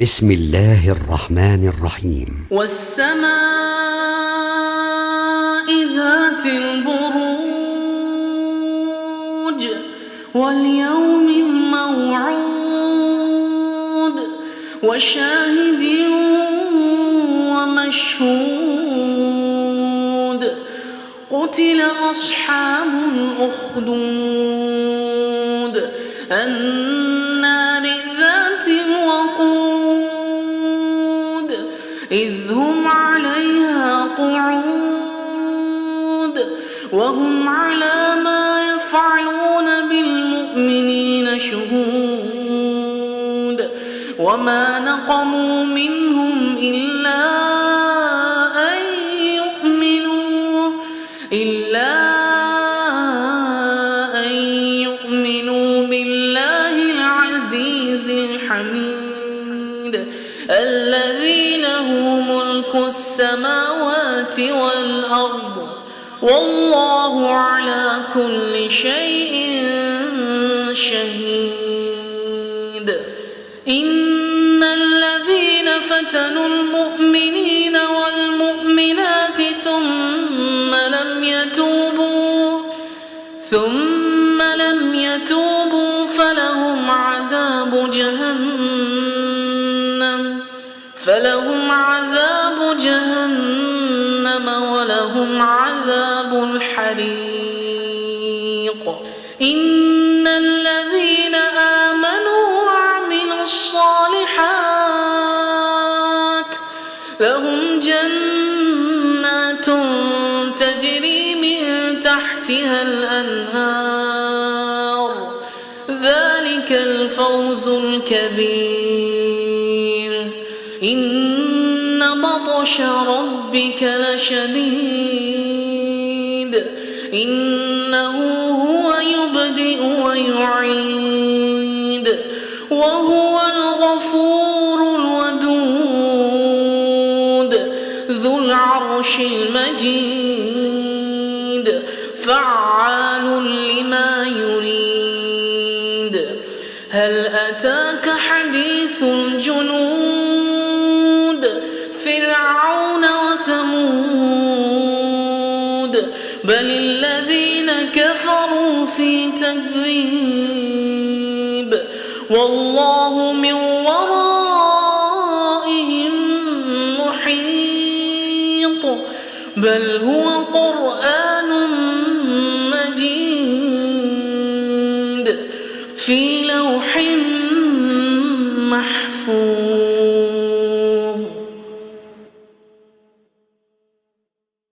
بسم الله الرحمن الرحيم. والسماء ذات البروج واليوم الموعود وشاهد ومشهود قتل أصحاب الأخدود النار ذات الوقود إذ هم عليها قعود وهم على ما يفعلون بالمؤمنين شهود وما نقموا منهم إلا أن يؤمنوا بالله العزيز الحميد الذي له ملك السماوات والأرض والله على كل شيء شهيد. إن الذين فتنوا المؤمنين والمؤمنات ثم لم يتوبوا فلهم عذاب جهنم ولهم عذاب الحريق. إن الذين آمنوا وعملوا الصالحات لهم جنات تجري من تحتها الأنهار ذلك الفوز الكبير. إن بطش ربك لشديد إنه هو يبدئ ويعيد وهو الغفور الودود ذو العرش المجيد فعال لما يريد. هل أتاك حديث الجنود فرعون وثمود بل الذين كفروا في تكذيب والله من ورائهم محيط بل هو